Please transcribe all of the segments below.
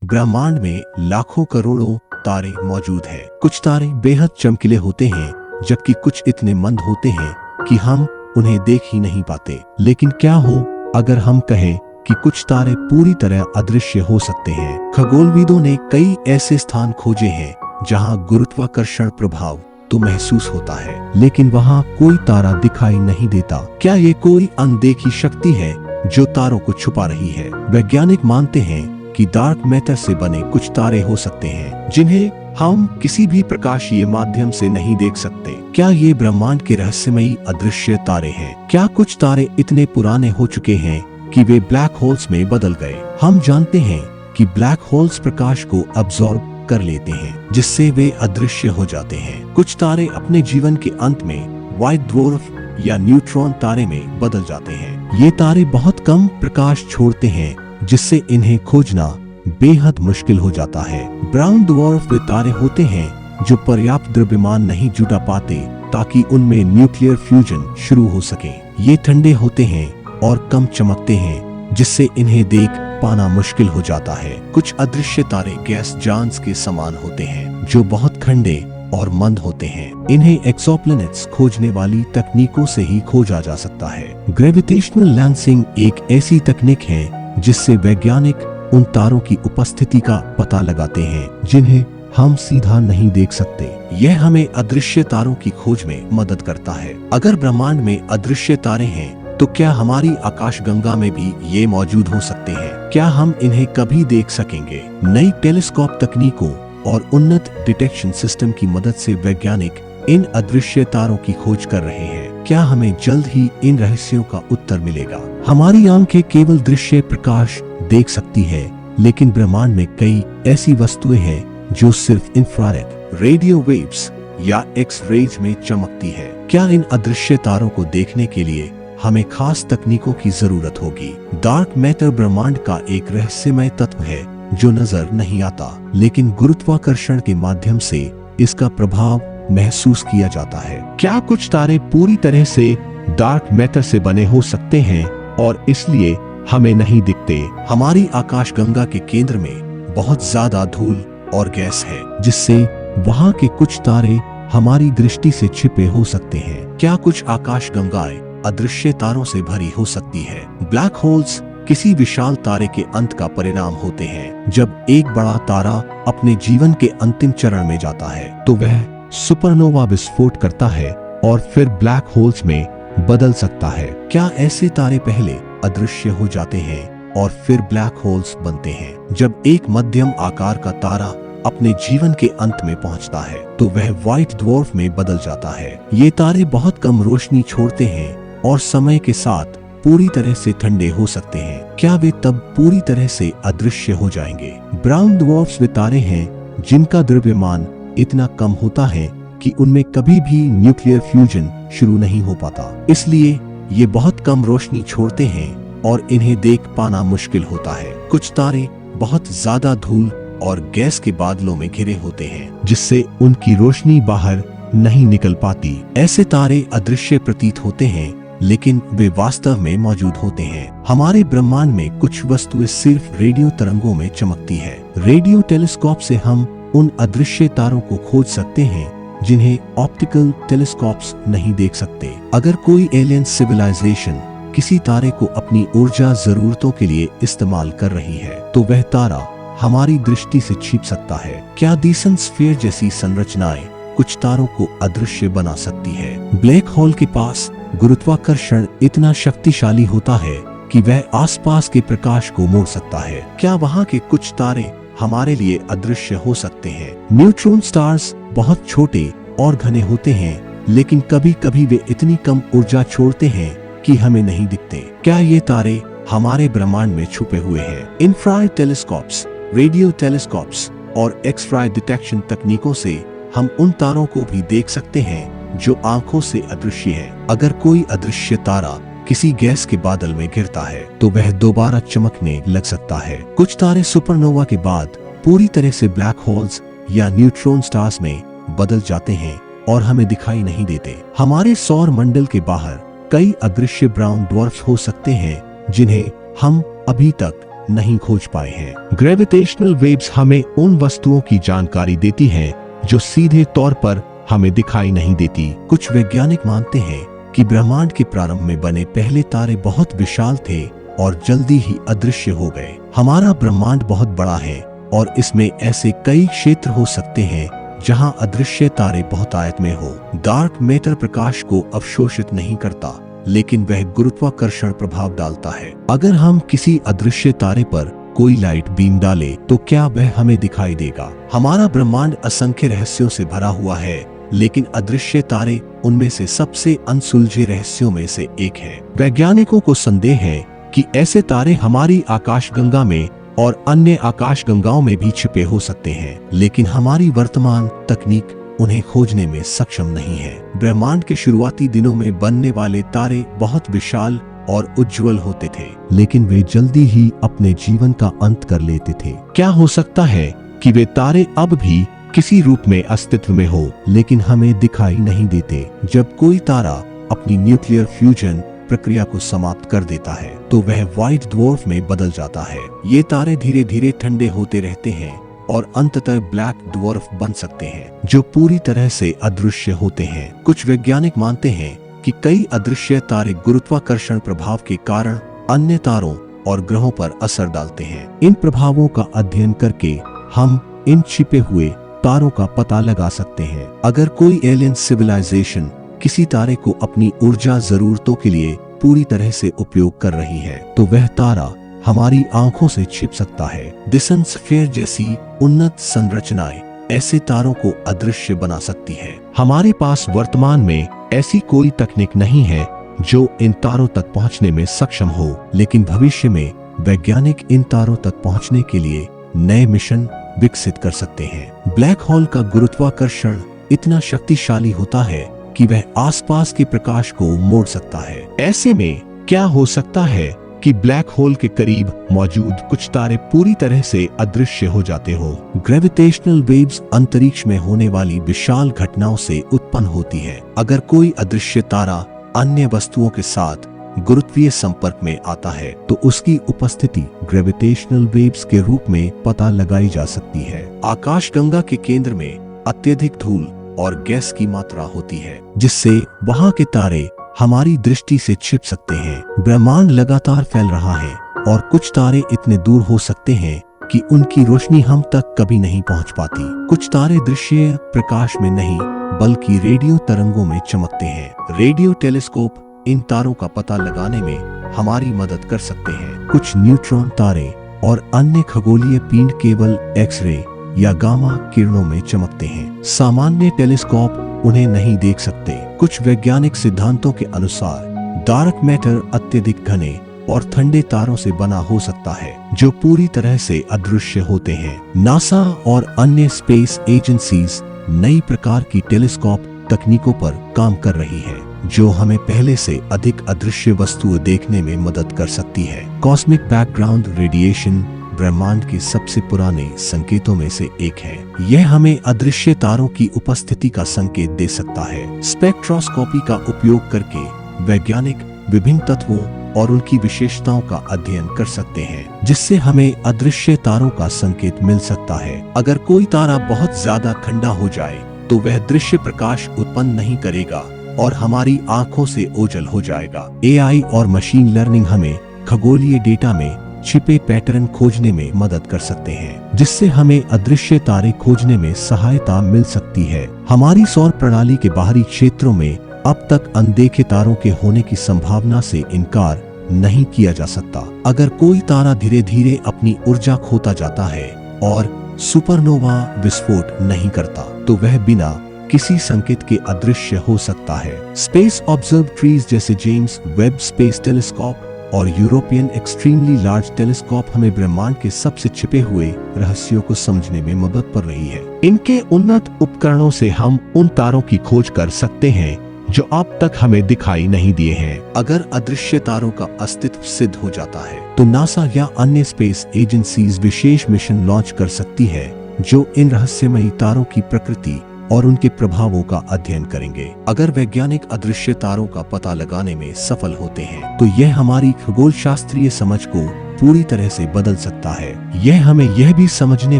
ब्रह्मांड में लाखों करोड़ों तारे मौजूद हैं। कुछ तारे बेहद चमकीले होते हैं, जबकि कुछ इतने मंद होते हैं कि हम उन्हें देख ही नहीं पाते। लेकिन क्या हो अगर हम कहें कि कुछ तारे पूरी तरह अदृश्य हो सकते हैं। खगोलविदों ने कई ऐसे स्थान खोजे हैं जहां गुरुत्वाकर्षण प्रभाव तो महसूस होता है, लेकिन वहां कोई तारा दिखाई नहीं देता। क्या ये कोई अनदेखी शक्ति है जो तारों को छुपा रही है? वैज्ञानिक मानते हैं कि डार्क मैटर से बने कुछ तारे हो सकते हैं जिन्हें हम किसी भी प्रकाशीय माध्यम से नहीं देख सकते। क्या ये ब्रह्मांड के रहस्यमयी अदृश्य तारे हैं? क्या कुछ तारे इतने पुराने हो चुके हैं कि वे ब्लैक होल्स में बदल गए? हम जानते हैं कि ब्लैक होल्स प्रकाश को अब्सॉर्ब कर लेते हैं, जिससे वे अदृश्य हो जाते हैं। कुछ तारे अपने जीवन के अंत में व्हाइट ड्वार्फ या न्यूट्रॉन तारे में बदल जाते हैं। ये तारे बहुत कम प्रकाश छोड़ते हैं, जिससे इन्हें खोजना बेहद मुश्किल हो जाता है। ब्राउन ड्वार्फ वे तारे होते हैं जो पर्याप्त द्रव्यमान नहीं जुटा पाते ताकि उनमें न्यूक्लियर फ्यूजन शुरू हो सके। ये ठंडे होते हैं और कम चमकते हैं, जिससे इन्हें देख पाना मुश्किल हो जाता है। कुछ अदृश्य तारे गैस जांच के समान होते हैं जो बहुत ठंडे और मंद होते हैं। इन्हें एक्सोप्लैनेट्स खोजने वाली तकनीकों से ही खोजा जा सकता है। ग्रेविटेशनल लेंसिंग एक ऐसी तकनीक है जिससे वैज्ञानिक उन तारों की उपस्थिति का पता लगाते हैं जिन्हें हम सीधा नहीं देख सकते। यह हमें अदृश्य तारों की खोज में मदद करता है। अगर ब्रह्मांड में अदृश्य तारे हैं, तो क्या हमारी आकाशगंगा में भी ये मौजूद हो सकते हैं? क्या हम इन्हें कभी देख सकेंगे? नई टेलीस्कोप तकनीकों और उन्नत डिटेक्शन सिस्टम की मदद से वैज्ञानिक इन अदृश्य तारों की खोज कर रहे हैं। क्या हमें जल्द ही इन रहस्यों का उत्तर मिलेगा? हमारी आंखें केवल दृश्य प्रकाश देख सकती है, लेकिन ब्रह्मांड में कई ऐसी वस्तुएं हैं जो सिर्फ इंफ्रारेड, रेडियो वेव्स या एक्स रेज में चमकती है। क्या इन अदृश्य तारों को देखने के लिए हमें खास तकनीकों की जरूरत होगी? डार्क मैटर ब्रह्मांड का एक रहस्यमय तत्व है जो नजर नहीं आता, लेकिन गुरुत्वाकर्षण के माध्यम से इसका प्रभाव महसूस किया जाता है। क्या कुछ तारे पूरी तरह से डार्क मैटर से बने हो सकते हैं और इसलिए हमें नहीं दिखते? हमारी आकाशगंगा के केंद्र में बहुत ज्यादा धूल और गैस है, जिससे वहां के कुछ तारे हमारी दृष्टि से छिपे हो सकते हैं। क्या कुछ आकाशगंगाएं अदृश्य तारों से भरी हो सकती है? ब्लैक होल्स किसी विशाल तारे के अंत का परिणाम होते हैं। जब एक बड़ा तारा अपने जीवन के अंतिम चरण में जाता है, तो वह सुपरनोवा विस्फोट करता है और फिर ब्लैक होल्स में बदल सकता है। क्या ऐसे तारे पहले अदृश्य हो जाते हैं और फिर ब्लैक होल्स बनते हैं? जब एक मध्यम आकार का तारा अपने जीवन के अंत में पहुंचता है, तो वह व्हाइट ड्वार्फ में बदल जाता है। ये तारे बहुत कम रोशनी छोड़ते हैं और समय के साथ पूरी तरह से ठंडे हो सकते हैं। क्या वे तब पूरी तरह से अदृश्य हो जाएंगे? ब्राउन ड्वार्फ्स वे तारे हैं जिनका द्रव्यमान इतना कम होता है कि उनमें कभी भी न्यूक्लियर फ्यूजन शुरू नहीं हो पाता। इसलिए ये बहुत कम रोशनी छोड़ते हैं और इन्हें देख पाना मुश्किल होता है। कुछ तारे बहुत ज्यादा धूल और गैस के बादलों में घिरे होते हैं, जिससे उनकी रोशनी बाहर नहीं निकल पाती। ऐसे तारे अदृश्य प्रतीत होते हैं, लेकिन वे वास्तव में मौजूद होते हैं। हमारे ब्रह्मांड में कुछ वस्तुएं सिर्फ रेडियो तरंगों में चमकती है। रेडियो टेलीस्कोप से हम उन अदृश्य तारों को खोज सकते हैं जिन्हें ऑप्टिकल टेलीस्कोप्स नहीं देख सकते। अगर कोई एलियन सिविलाइजेशन किसी तारे को अपनी ऊर्जा जरूरतों के लिए इस्तेमाल कर रही है, तो वह तारा हमारी दृष्टि से छिप सकता है। क्या डीसन स्फीयर जैसी संरचनाएं कुछ तारों को अदृश्य बना सकती है? ब्लैक होल के पास गुरुत्वाकर्षण इतना शक्तिशाली होता है कि वह आसपास के प्रकाश को मोड़ सकता है। क्या वहां के कुछ तारे हमारे लिए अदृश्य हो सकते हैं? न्यूट्रॉन स्टार्स बहुत छोटे और घने होते हैं, लेकिन कभी कभी वे इतनी कम ऊर्जा छोड़ते हैं कि हमें नहीं दिखते। क्या ये तारे हमारे ब्रह्मांड में छुपे हुए हैं? इंफ्रारेड टेलीस्कोप्स, रेडियो टेलीस्कोप्स और एक्स-रे डिटेक्शन तकनीकों से हम उन तारों को भी देख सकते हैं जो आंखों से अदृश्य है। अगर कोई अदृश्य तारा किसी गैस के बादल में गिरता है, तो वह दोबारा चमकने लग सकता है। कुछ तारे सुपरनोवा के बाद पूरी तरह से ब्लैक होल्स या न्यूट्रॉन स्टार्स में बदल जाते हैं और हमें दिखाई नहीं देते। हमारे सौर मंडल के बाहर कई अदृश्य ब्राउन ड्वार्फ्स हो सकते हैं जिन्हें हम अभी तक नहीं खोज पाए हैं। ग्रेविटेशनल वेव्स हमें उन वस्तुओं की जानकारी देती हैं जो सीधे तौर पर हमें दिखाई नहीं देती। कुछ वैज्ञानिक मानते हैं कि ब्रह्मांड के प्रारंभ में बने पहले तारे बहुत विशाल थे और जल्दी ही अदृश्य हो गए। हमारा ब्रह्मांड बहुत बड़ा है और इसमें ऐसे कई क्षेत्र हो सकते हैं जहां अदृश्य तारे बहुतायत में हो। डार्क मैटर प्रकाश को अवशोषित नहीं करता, लेकिन वह गुरुत्वाकर्षण प्रभाव डालता है। अगर हम किसी अदृश्य तारे पर कोई लाइट बीम डालें, तो क्या वह हमें दिखाई देगा? हमारा ब्रह्मांड असंख्य रहस्यों से भरा हुआ है, लेकिन अदृश्य तारे उनमें से सबसे अनसुलझे रहस्यों में से एक है। वैज्ञानिकों को संदेह है कि ऐसे तारे हमारी आकाशगंगा में और अन्य आकाशगंगाओं में भी छिपे हो सकते हैं, लेकिन हमारी वर्तमान तकनीक उन्हें खोजने में सक्षम नहीं है। ब्रह्मांड के शुरुआती दिनों में बनने वाले तारे बहुत विशाल और उज्जवल होते थे, लेकिन वे जल्दी ही अपने जीवन का अंत कर लेते थे। क्या हो सकता है कि वे तारे अब भी किसी रूप में अस्तित्व में हो, लेकिन हमें दिखाई नहीं देते? जब कोई तारा अपनी न्यूक्लियर फ्यूजन प्रक्रिया को समाप्त कर देता है, तो वह व्हाइट ड्वार्फ में बदल जाता है। ये तारे धीरे धीरे ठंडे होते रहते हैं और अंततः ब्लैक ड्वार्फ बन सकते हैं, जो पूरी तरह से अदृश्य होते हैं। कुछ वैज्ञानिक मानते हैं कि कई अदृश्य तारे गुरुत्वाकर्षण प्रभाव के कारण अन्य तारों और ग्रहों पर असर डालते हैं। इन प्रभावों का अध्ययन करके हम इन छिपे हुए तारों का पता लगा सकते हैं। अगर कोई एलियन सिविलाइजेशन किसी तारे को अपनी ऊर्जा जरूरतों के लिए पूरी तरह से उपयोग कर रही है, तो वह तारा हमारी आंखों से छिप सकता है। डिसन स्फीयर जैसी उन्नत संरचनाएं ऐसे तारों को अदृश्य बना सकती है। हमारे पास वर्तमान में ऐसी कोई तकनीक नहीं है जो इन तारों तक पहुंचने में सक्षम हो, लेकिन भविष्य में वैज्ञानिक इन तारों तक पहुंचने के लिए नए मिशन विकसित कर सकते हैं। ब्लैक होल का गुरुत्वाकर्षण इतना शक्तिशाली होता है कि वह आसपास के प्रकाश को मोड़ सकता है। ऐसे में क्या हो सकता है कि ब्लैक होल के करीब मौजूद कुछ तारे पूरी तरह से अदृश्य हो जाते हो? ग्रेविटेशनल वेव्स अंतरिक्ष में होने वाली विशाल घटनाओं से उत्पन्न होती है। अगर कोई अदृश्य तारा अन्य वस्तुओं के साथ गुरुत्वीय संपर्क में आता है, तो उसकी उपस्थिति ग्रेविटेशनल वेव्स के रूप में पता लगाई जा सकती है। आकाशगंगा के केंद्र में अत्यधिक धूल और गैस की मात्रा होती है, जिससे वहां के तारे हमारी दृष्टि से छिप सकते हैं। ब्रह्मांड लगातार फैल रहा है और कुछ तारे इतने दूर हो सकते हैं कि उनकी रोशनी हम तक कभी नहीं पहुंच पाती। कुछ तारे दृश्य प्रकाश में नहीं बल्कि रेडियो तरंगों में चमकते हैं। रेडियो टेलीस्कोप इन तारों का पता लगाने में हमारी मदद कर सकते हैं। कुछ न्यूट्रॉन तारे और अन्य खगोलीय पिंड केवल एक्सरे या गामा किरणों में चमकते हैं। सामान्य टेलीस्कोप उन्हें नहीं देख सकते। कुछ वैज्ञानिक सिद्धांतों के अनुसार डार्क मैटर अत्यधिक घने और ठंडे तारों से बना हो सकता है, जो पूरी तरह से अदृश्य होते हैं। नासा और अन्य स्पेस एजेंसीज नई प्रकार की टेलीस्कोप तकनीकों पर काम कर रही है, जो हमें पहले से अधिक अदृश्य वस्तुएं देखने में मदद कर सकती है। कॉस्मिक बैकग्राउंड रेडिएशन ब्रह्मांड के सबसे पुराने संकेतों में से एक है। यह हमें अदृश्य तारों की उपस्थिति का संकेत दे सकता है। स्पेक्ट्रोस्कोपी का उपयोग करके वैज्ञानिक विभिन्न तत्वों और उनकी विशेषताओं का अध्ययन कर सकते हैं, जिससे हमें अदृश्य तारों का संकेत मिल सकता है। अगर कोई तारा बहुत ज्यादा ठंडा हो जाए, तो वह दृश्य प्रकाश उत्पन्न नहीं करेगा और हमारी आंखों से ओझल हो जाएगा। एआई और मशीन लर्निंग हमें खगोलीय डेटा में छिपे पैटर्न खोजने में मदद कर सकते हैं, जिससे हमें अदृश्य तारे खोजने में सहायता मिल सकती है। हमारी सौर प्रणाली के बाहरी क्षेत्रों में अब तक अनदेखे तारों के होने की संभावना से इनकार नहीं किया जा सकता। अगर कोई तारा धीरे धीरे अपनी ऊर्जा खोता जाता है और सुपरनोवा विस्फोट नहीं करता, तो वह बिना किसी संकेत के अदृश्य हो सकता है। स्पेस ऑब्जर्वेटरीज जैसे जेम्स वेब स्पेस टेलीस्कोप और यूरोपियन एक्सट्रीमली लार्ज टेलीस्कोप हमें ब्रह्मांड के सबसे छिपे हुए रहस्यों को समझने में मदद कर रही है। इनके उन्नत उपकरणों से हम उन तारों की खोज कर सकते हैं जो अब तक हमें दिखाई नहीं दिए हैं। अगर अदृश्य तारों का अस्तित्व सिद्ध हो जाता है, तो नासा या अन्य स्पेस एजेंसीज विशेष मिशन लॉन्च कर सकती है, जो इन रहस्यमयी तारों की प्रकृति और उनके प्रभावों का अध्ययन करेंगे। अगर वैज्ञानिक अदृश्य तारों का पता लगाने में सफल होते हैं, तो यह हमारी खगोल शास्त्रीय समझ को पूरी तरह से बदल सकता है। यह हमें यह भी समझने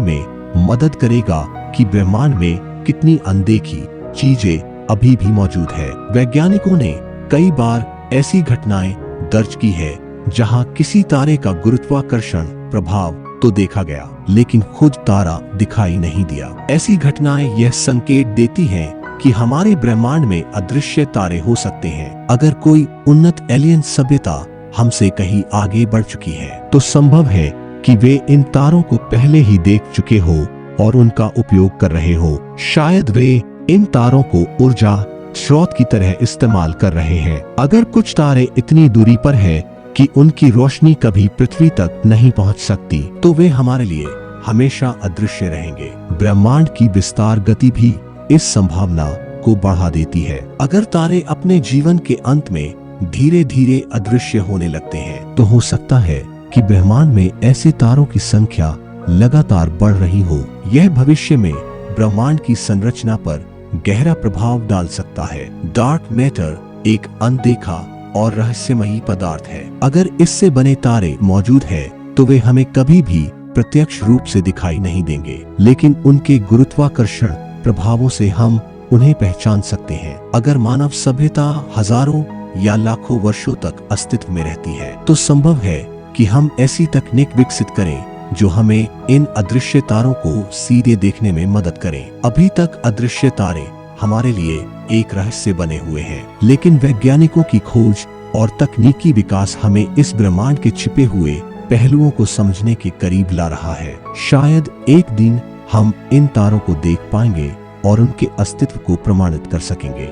में मदद करेगा कि ब्रह्मांड में कितनी अनदेखी चीजें अभी भी मौजूद है। वैज्ञानिकों ने कई बार ऐसी घटनाएं दर्ज की है जहां किसी तारे का गुरुत्वाकर्षण प्रभाव तो देखा गया, लेकिन खुद तारा दिखाई नहीं दिया। ऐसी घटनाएं यह संकेत देती हैं कि हमारे ब्रह्मांड में अदृश्य तारे हो सकते हैं। अगर कोई उन्नत एलियन सभ्यता हमसे कहीं आगे बढ़ चुकी है, तो संभव है कि वे इन तारों को पहले ही देख चुके हो और उनका उपयोग कर रहे हो। शायद वे इन तारों को ऊर्जा स्रोत की तरह इस्तेमाल कर रहे हैं। अगर कुछ तारे इतनी दूरी पर है कि उनकी रोशनी कभी पृथ्वी तक नहीं पहुंच सकती, तो वे हमारे लिए हमेशा अदृश्य रहेंगे। ब्रह्मांड की विस्तार गति भी इस संभावना को बढ़ा देती है। अगर तारे अपने जीवन के अंत में धीरे धीरे अदृश्य होने लगते हैं, तो हो सकता है कि ब्रह्मांड में ऐसे तारों की संख्या लगातार बढ़ रही हो। यह भविष्य में ब्रह्मांड की संरचना पर गहरा प्रभाव डाल सकता है। डार्क मैटर एक अनदेखा और रहस्यमयी पदार्थ है। अगर इससे बने तारे मौजूद है, तो वे हमें कभी भी प्रत्यक्ष रूप से दिखाई नहीं देंगे, लेकिन उनके गुरुत्वाकर्षण प्रभावों से हम उन्हें पहचान सकते हैं। अगर मानव सभ्यता हजारों या लाखों वर्षों तक अस्तित्व में रहती है, तो संभव है कि हम ऐसी तकनीक विकसित करें जो हमें इन अदृश्य तारों को सीधे देखने में मदद करें। अभी तक अदृश्य तारे हमारे लिए एक रहस्य बने हुए हैं, लेकिन वैज्ञानिकों की खोज और तकनीकी विकास हमें इस ब्रह्मांड के छिपे हुए पहलुओं को समझने के करीब ला रहा है। शायद एक दिन हम इन तारों को देख पाएंगे और उनके अस्तित्व को प्रमाणित कर सकेंगे।